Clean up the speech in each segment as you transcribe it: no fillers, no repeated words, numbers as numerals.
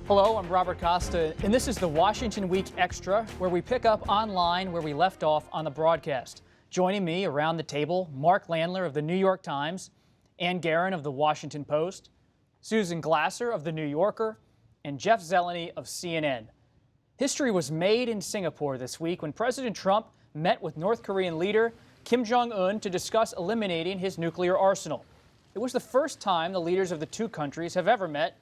Hello, I'm Robert Costa, and this is the Washington Week Extra, where we pick up online where we left off on the broadcast. Joining me around the table, Mark Landler of the New York Times, Ann Guerin of the Washington Post, Susan Glasser of the New Yorker, and Jeff Zeleny of CNN. History was made in Singapore this week when President Trump met with North Korean leader Kim Jong-un to discuss eliminating his nuclear arsenal. It was the first time the leaders of the two countries have ever met.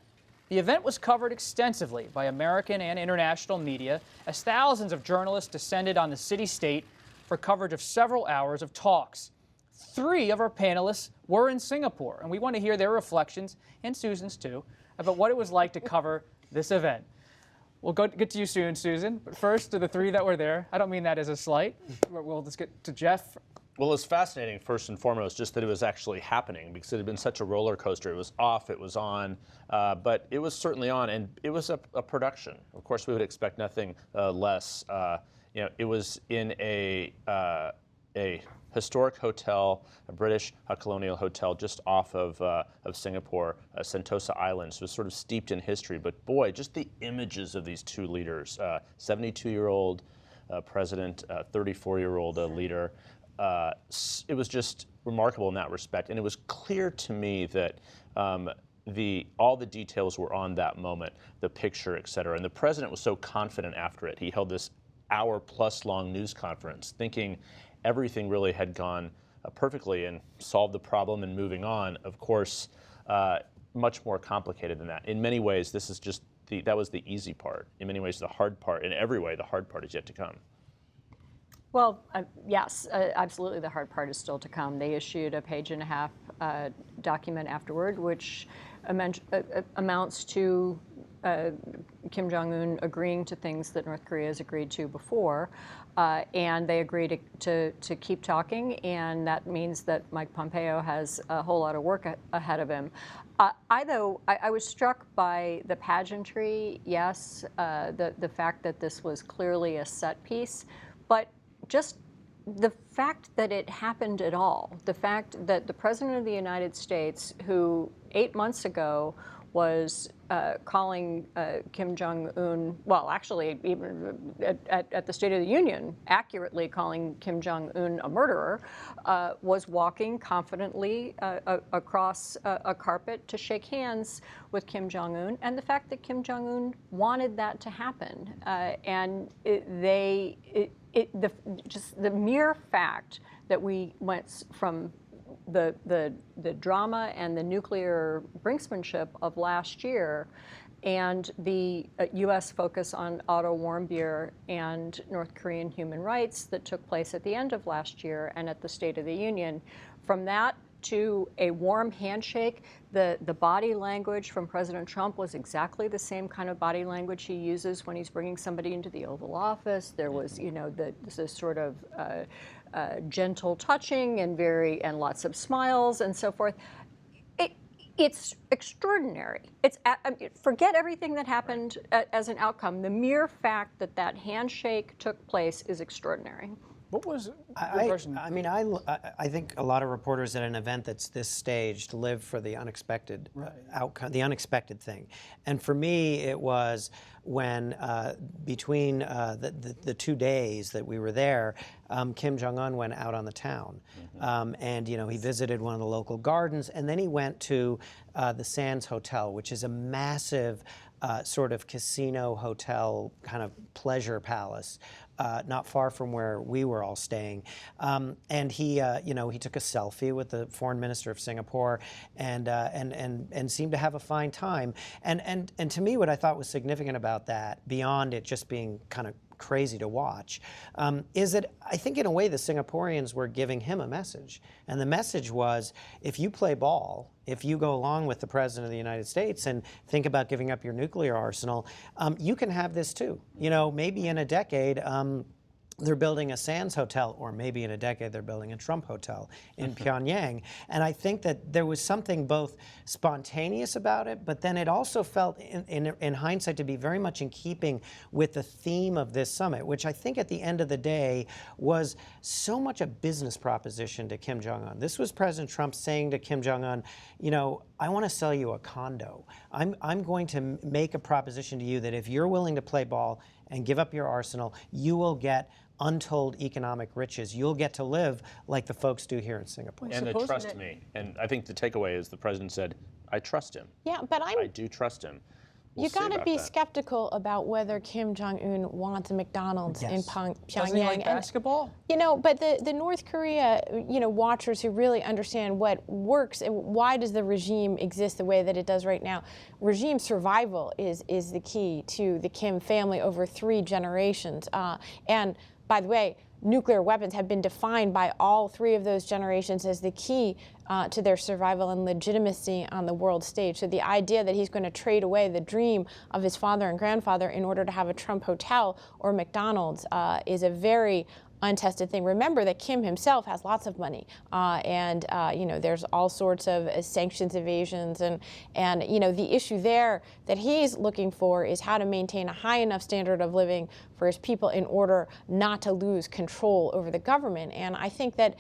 The event was covered extensively by American and international media as thousands of journalists descended on the city-state for coverage of several hours of talks. 3 of our panelists were in Singapore, and we want to hear their reflections, and Susan's too, about what it was like to cover this event. We'll get to you soon, Susan, but first to the 3 that were there. I don't mean that as a slight. We'll just get to Jeff. Well, it's fascinating, first and foremost, just that it was actually happening, because it had been such a roller coaster. It was off, it was on, but it was certainly on, and it was a production. Of course, we would expect nothing less. It was in a historic hotel, a British colonial hotel just off of Singapore, Sentosa Islands. It was sort of steeped in history, but boy, just the images of these two leaders, 72-year-old president, 34-year-old leader. It was just remarkable in that respect, and it was clear to me that all the details were on that moment, the picture, et cetera. And the president was so confident after it. He held this hour-plus long news conference, thinking everything really had gone perfectly and solved the problem and moving on. Of course, much more complicated than that. In many ways, this is just that was the easy part. In many ways, the hard part. In every way, the hard part is yet to come. Well, yes, absolutely. The hard part is still to come. They issued a page-and-a-half document afterward, which amounts to Kim Jong-un agreeing to things that North Korea has agreed to before, and they agreed to keep talking, and that means that Mike Pompeo has a whole lot of work ahead of him. I was struck by the pageantry, yes, the fact that this was clearly a set piece, but just the fact that it happened at all, the fact that the President of the United States, who 8 months ago was calling Kim Jong-un, well, actually, even at the State of the Union, accurately calling Kim Jong-un a murderer, was walking confidently across a carpet to shake hands with Kim Jong-un, and the fact that Kim Jong-un wanted that to happen. Just the mere fact that we went from the drama and the nuclear brinksmanship of last year and the U.S. focus on Otto Warmbier and North Korean human rights that took place at the end of last year and at the State of the Union, from that to a warm handshake, the body language from President Trump was exactly the same kind of body language he uses when he's bringing somebody into the Oval Office. There was, this sort of gentle touching and lots of smiles and so forth. It's extraordinary. Forget everything that happened as an outcome. The mere fact that that handshake took place is extraordinary. What was I think a lot of reporters at an event that's this staged live for the unexpected outcome, the unexpected thing. And for me, it was when between the 2 days that we were there, Kim Jong-un went out on the town, and he visited one of the local gardens, and then he went to the Sands Hotel, which is a massive sort of casino hotel kind of pleasure palace. Not far from where we were all staying, and he took a selfie with the foreign minister of Singapore, and seemed to have a fine time. And to me, what I thought was significant about that, beyond it just being kind of crazy to watch, is that I think in a way the Singaporeans were giving him a message. And the message was, if you play ball, if you go along with the President of the United States and think about giving up your nuclear arsenal, you can have this too. Maybe in a decade, they're building a Sands hotel, or maybe in a decade they're building a Trump hotel in Pyongyang. And I think that there was something both spontaneous about it, but then it also felt, in hindsight, to be very much in keeping with the theme of this summit, which I think at the end of the day was so much a business proposition to Kim Jong-un. This was President Trump saying to Kim Jong-un, I want to sell you a condo. I'm going to make a proposition to you that if you're willing to play ball and give up your arsenal, you will get untold economic riches. You'll get to live like the folks do here in Singapore. And they trust me. And I think the takeaway is the president said, I trust him. Yeah, but I do trust him. You got to be skeptical about whether Kim Jong-un wants a McDonald's in Pyongyang. Doesn't he like basketball? But the North Korea, watchers who really understand what works and why does the regime exist the way that it does right now. Regime survival is the key to the Kim family over 3 generations. And by the way, nuclear weapons have been defined by all 3 of those generations as the key to their survival and legitimacy on the world stage. So the idea that he's going to trade away the dream of his father and grandfather in order to have a Trump hotel or McDonald's is a very untested thing. Remember that Kim himself has lots of money, and there's all sorts of sanctions evasions, and the issue there that he's looking for is how to maintain a high enough standard of living for his people in order not to lose control over the government. And I think that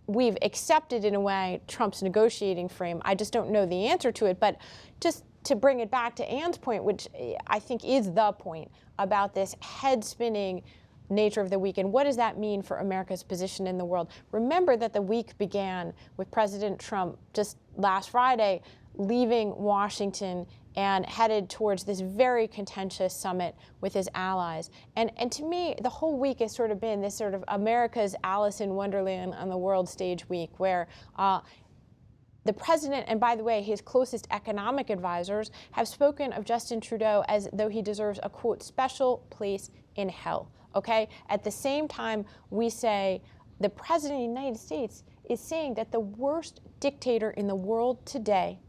we've accepted in a way Trump's negotiating frame. I just don't know the answer to it, but just to bring it back to Anne's point, which I think is the point about this head-spinning nature of the week, and what does that mean for America's position in the world? Remember that the week began with President Trump just last Friday leaving Washington and headed towards this very contentious summit with his allies. And to me, the whole week has sort of been this sort of America's Alice in Wonderland on the world stage week, where the president, and by the way, his closest economic advisors, have spoken of Justin Trudeau as though he deserves a, quote, special place in hell. Okay? At the same time, we say the President of the United States is saying that the worst dictator in the world today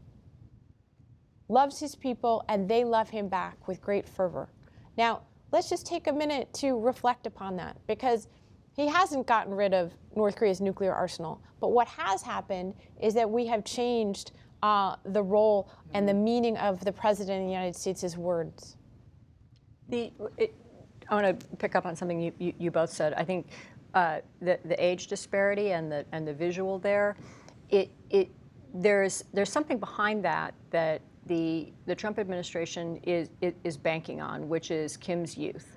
loves his people and they love him back with great fervor. Now, let's just take a minute to reflect upon that, because he hasn't gotten rid of North Korea's nuclear arsenal. But what has happened is that we have changed the role and the meaning of the President of the United States' words. I want to pick up on something you both said. I think the age disparity and the visual there, there's something behind that the Trump administration is banking on, which is Kim's youth.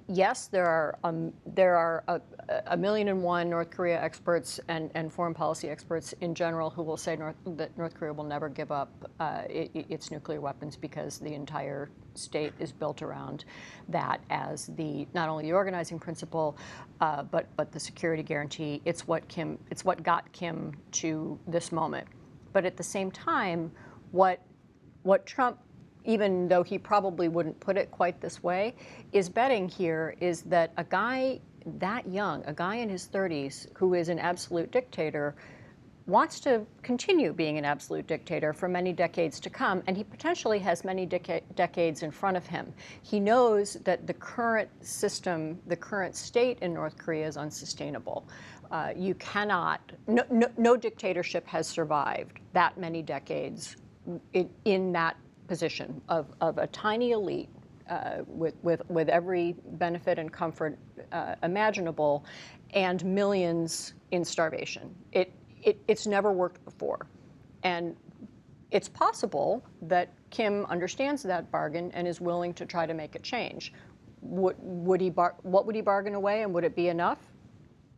Yes, there are 1,000,001 North Korea experts and foreign policy experts in general who will say that North Korea will never give up its nuclear weapons, because the entire state is built around that as not only the organizing principle, but the security guarantee. It's what got Kim to this moment. But at the same time, what Trump, even though he probably wouldn't put it quite this way, is betting here is that a guy that young, a guy in his 30s who is an absolute dictator, wants to continue being an absolute dictator for many decades to come, and he potentially has many decades in front of him. He knows that the current system, the current state in North Korea is unsustainable. You cannot, no dictatorship has survived that many decades in that position of a tiny elite with every benefit and comfort imaginable, and millions in starvation. It's never worked before, and it's possible that Kim understands that bargain and is willing to try to make a change. What would he bargain away, and would it be enough?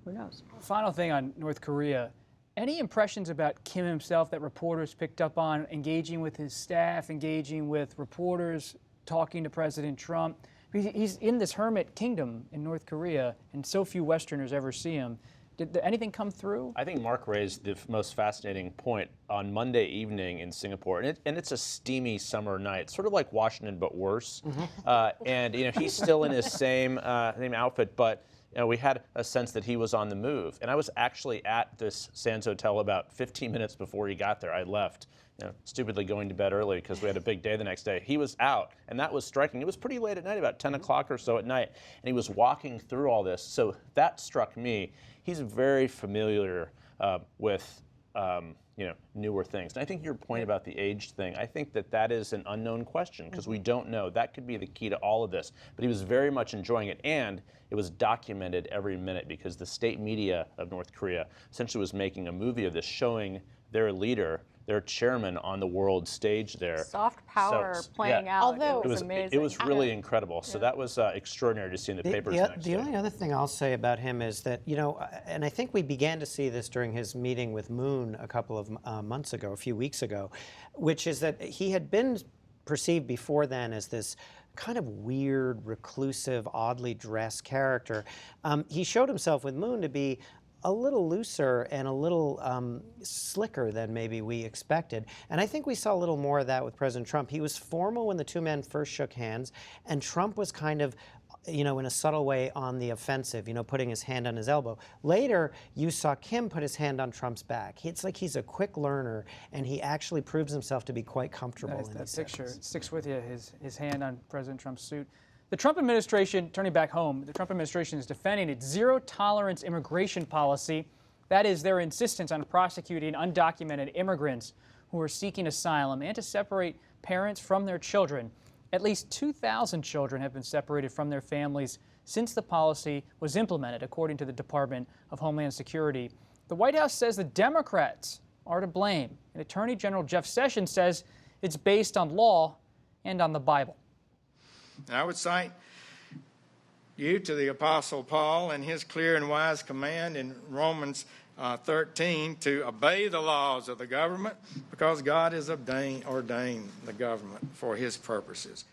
Who knows? Final thing on North Korea. Any impressions about Kim himself that reporters picked up on, engaging with his staff, engaging with reporters, talking to President Trump? He's in this hermit kingdom in North Korea, and so few Westerners ever see him. Did anything come through? I think Mark raised the most fascinating point on Monday evening in Singapore, and it's a steamy summer night, sort of like Washington but worse. And he's still in his same outfit, but we had a sense that he was on the move. And I was actually at this Sands Hotel about 15 minutes before he got there. I left, stupidly going to bed early because we had a big day the next day. He was out, and that was striking. It was pretty late at night, about 10 o'clock or so at night, and he was walking through all this. So that struck me. He's very familiar with newer things. And I think your point about the age thing, I think that is an unknown question, because we don't know. That could be the key to all of this. But he was very much enjoying it, and it was documented every minute, because the state media of North Korea essentially was making a movie of this, showing their leader, their chairman on the world stage there. Soft power So, playing yeah. out. Although- it was amazing. It was really incredible. So that was extraordinary to see in the papers the next The day. only other thing I'll say about him is that, and I think we began to see this during his meeting with Moon a couple of months ago, a few weeks ago, which is that he had been perceived before then as this kind of weird, reclusive, oddly dressed character. He showed himself with Moon to be a little looser and a little slicker than maybe we expected. And I think we saw a little more of that with President Trump. He was formal when the two men first shook hands, and Trump was kind of, in a subtle way on the offensive, putting his hand on his elbow. Later, you saw Kim put his hand on Trump's back. It's like he's a quick learner, and he actually proves himself to be quite comfortable in That these picture settings. sticks with you, his hand on President Trump's suit. The Trump administration, turning back home, the Trump administration is defending its zero-tolerance immigration policy. That is, their insistence on prosecuting undocumented immigrants who are seeking asylum and to separate parents from their children. At least 2,000 children have been separated from their families since the policy was implemented, according to the Department of Homeland Security. The White House says the Democrats are to blame, and Attorney General Jeff Sessions says it's based on law and on the Bible. And I would cite you to the Apostle Paul and his clear and wise command in Romans 13 to obey the laws of the government because God has ordained the government for his purposes.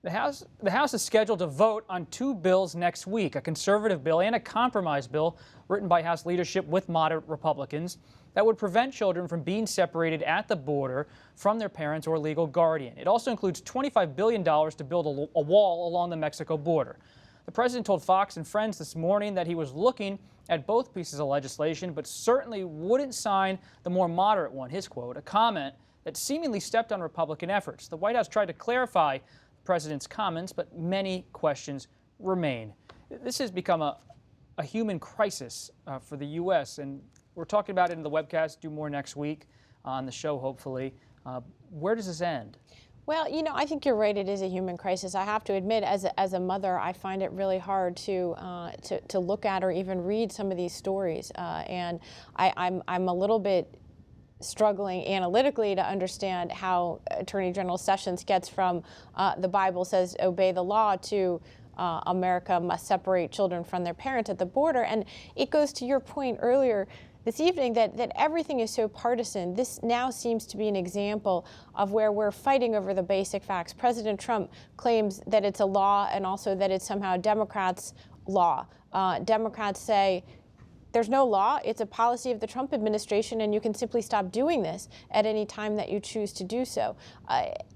The House is scheduled to vote on two bills next week, a conservative bill and a compromise bill written by House leadership with moderate Republicans that would prevent children from being separated at the border from their parents or legal guardian. It also includes $25 billion to build a wall along the Mexico border. The president told Fox and Friends this morning that he was looking at both pieces of legislation, but certainly wouldn't sign the more moderate one, his quote, a comment that seemingly stepped on Republican efforts. The White House tried to clarify the president's comments, but many questions remain. This has become a human crisis for the U.S., and we're talking about it in the webcast, do more next week on the show, hopefully. Where does this end? Well, I think you're right. It is a human crisis. I have to admit, as a mother, I find it really hard to look at or even read some of these stories, and I'm a little bit struggling analytically to understand how Attorney General Sessions gets from the Bible says obey the law to America must separate children from their parents at the border, and it goes to your point earlier this evening that everything is so partisan. This now seems to be an example of where we're fighting over the basic facts. President Trump claims that it's a law and also that it's somehow Democrats' law. Democrats say there's no law. It's a policy of the Trump administration, and you can simply stop doing this at any time that you choose to do so.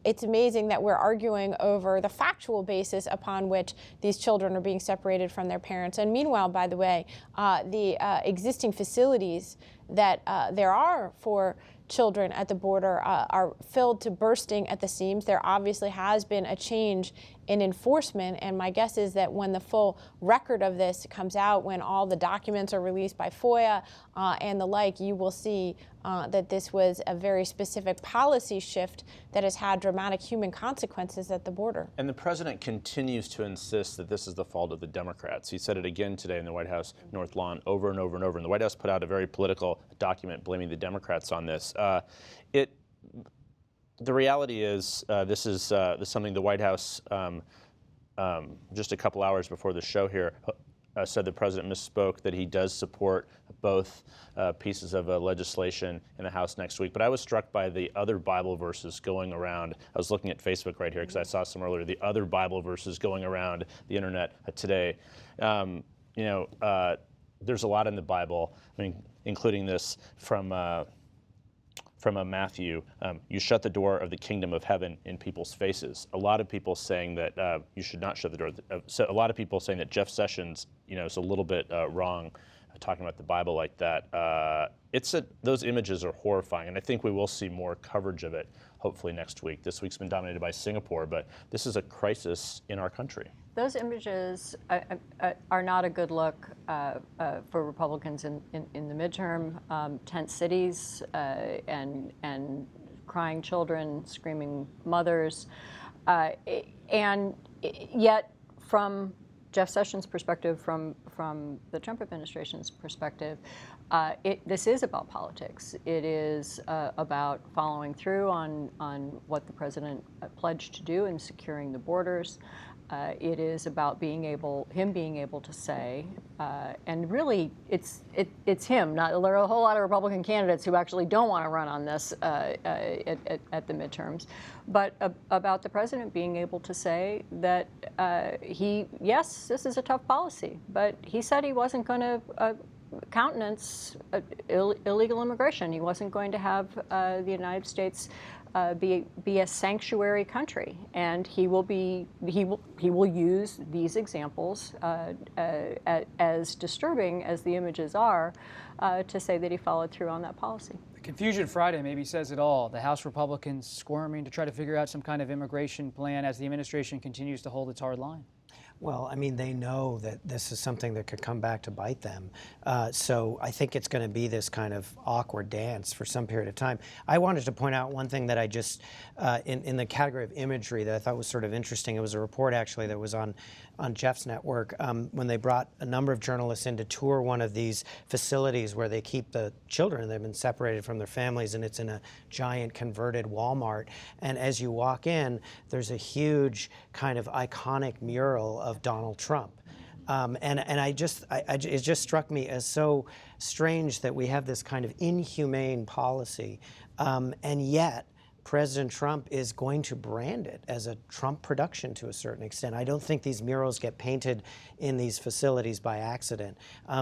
It's amazing that we're arguing over the factual basis upon which these children are being separated from their parents. And meanwhile, by the way, the existing facilities that there are for children at the border are filled to bursting at the seams. There obviously has been a change in enforcement, and my guess is that when the full record of this comes out, when all the documents are released by FOIA and the like, you will see that this was a very specific policy shift that has had dramatic human consequences at the border. And the president continues to insist that this is the fault of the Democrats. He said it again today in the White House North Lawn over and over and over. And the White House put out a very political document blaming the Democrats on this. The reality is this is something the White House just a couple hours before the show here said the president misspoke, that he does support both pieces of legislation in the House next week. But I was struck by the other Bible verses going around. I was looking at Facebook right here because I saw some earlier. The other Bible verses going around the internet today. There's a lot in the Bible, including this from Matthew. You shut the door of the kingdom of heaven in people's faces. A lot of people saying that you should not shut the door. So a lot of people saying that Jeff Sessions, is a little bit wrong talking about the Bible like that. Those images are horrifying, and I think we will see more coverage of it hopefully next week. This week's been dominated by Singapore, but this is a crisis in our country. Those images are not a good look for Republicans in the midterm. Tent cities and crying children, screaming mothers. And yet, from Jeff Sessions' perspective, from the Trump administration's perspective, This is about politics. It is about following through on what the president pledged to do in securing the borders. It is about him being able to say, and really, it's him. There are a whole lot of Republican candidates who actually don't want to run on this at the midterms, but about the president being able to say that yes, this is a tough policy, but he said he wasn't going to countenance illegal immigration. He wasn't going to have the United States be a sanctuary country, and he will use these examples as disturbing as the images are to say that he followed through on that policy. The confusion Friday maybe says it all. The House Republicans squirming to try to figure out some kind of immigration plan as the administration continues to hold its hard line. Well, I mean, they know that this is something that could come back to bite them. So I think it's going to be this kind of awkward dance for some period of time. I wanted to point out one thing that I just, in the category of imagery, that I thought was sort of interesting. It was a report, actually, that was on Jeff's network when they brought a number of journalists in to tour one of these facilities where they keep the children. They've been separated from their families, and it's in a giant converted Walmart. And as you walk in, there's a huge kind of iconic mural of Donald Trump. It just struck me as so strange that we have this kind of inhumane policy, and yet President Trump is going to brand it as a Trump production to a certain extent. I don't think these murals get painted in these facilities by accident.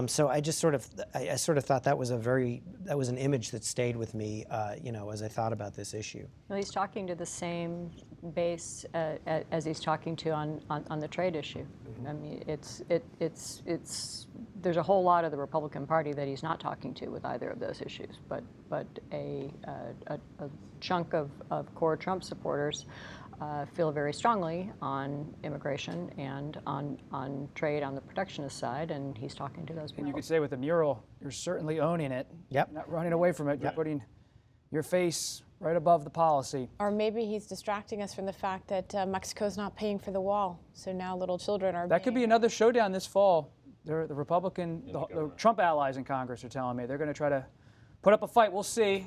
So I just sort of thought that was an image that stayed with me, as I thought about this issue. Well, he's talking to the same base as he's talking to on the trade issue. I mean, there's a whole lot of the Republican Party that he's not talking to with either of those issues, but a chunk of core Trump supporters feel very strongly on immigration and on trade on the protectionist side, and he's talking to those people. And you could say with the mural, you're certainly owning it. Yep. You're not running away from it. You're putting your face right above the policy. Or maybe he's distracting us from the fact that Mexico's not paying for the wall, so now little children are. That could be another showdown this fall. The the Trump allies in Congress are telling me they're going to try to put up a fight. We'll see.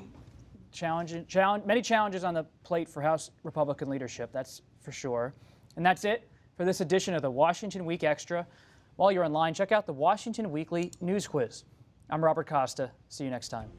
Many challenges on the plate for House Republican leadership, that's for sure. And that's it for this edition of the Washington Week Extra. While you're online, check out the Washington Weekly News Quiz. I'm Robert Costa. See you next time.